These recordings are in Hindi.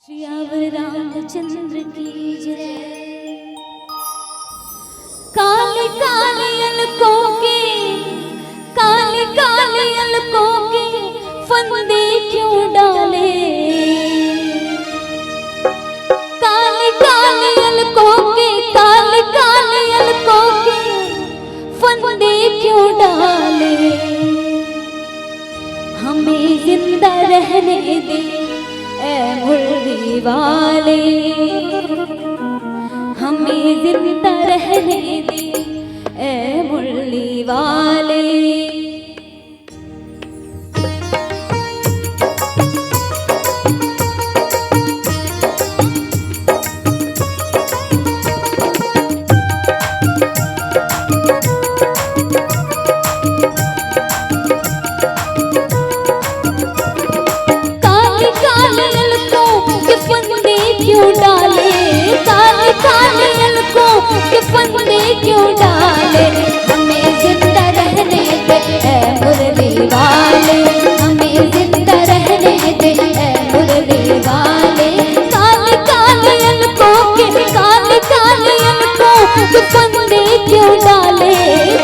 श्रीयावर रामचंद्र की जय। काले काले अलकों के काले काले अलकों के फंदे क्यों डाले, काले काले अलकों के काले काले अलकों के फंदे क्यों डाले। हमें जिंदा रहने दे ऐ मुरली वाले, हमें जिंदा रहने दे ऐ मुरली वाले। क्यों डाले काले काले अलकों के फंदे क्यों डाले। हमें जिंदा रहने दे ऐ मुरली वाले, हमें जिंदा रहने दे ऐ मुरली वाले। काले काले अलकों के काले काले अलकों के फंदे क्यों डाले,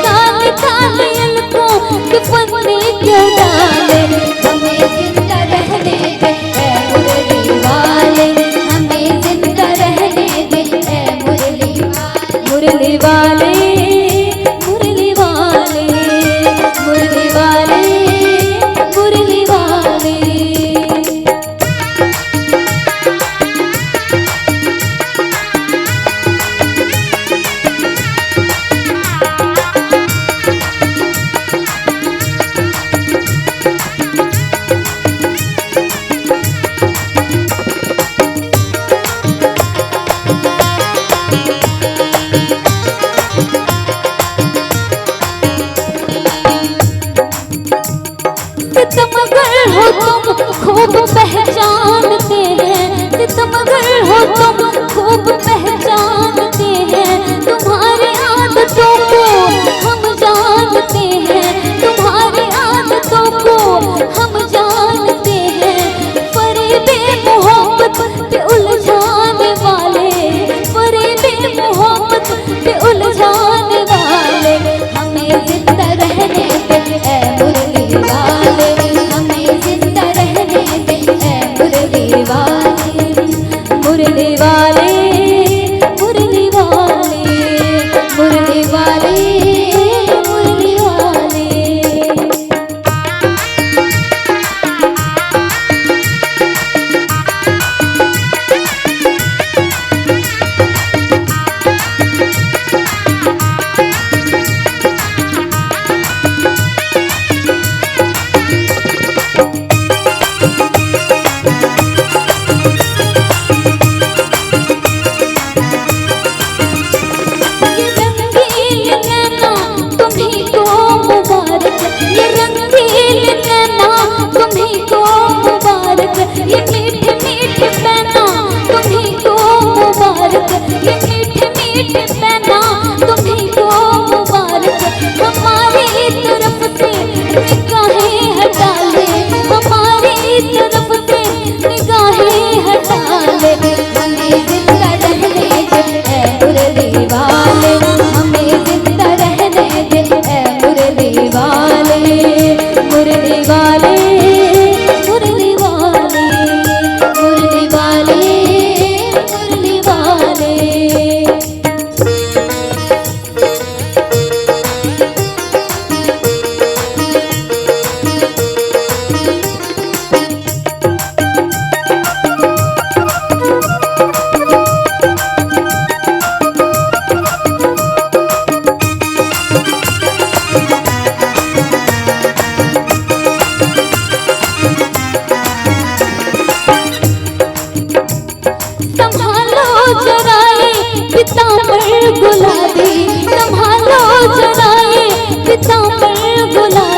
काले काले अलकों के फंदे क्यों डाले। हमें जिंदा रहने दे ऐ मुरली वाले, मुरली वाले मुरली वाले मुरली वाले मुरली वाले। सितमगर हो तुम खूब पहचानते हैं, सितमगर हो तुम खूब पहचानते हैं। तुम्हारी आदतों को हम जानते हैं, तुम्हारी आदतों को हम जानते हैं। फरेबे मोहब्बत पे उलझाने वाले, फरेबे मोहब्बत पे उलझाने वाले। हमें जिंदा रहने दे ऐ मुरली वाले, हमें जिंदा रहने दे ऐ मुरली वाले, मुरली वाले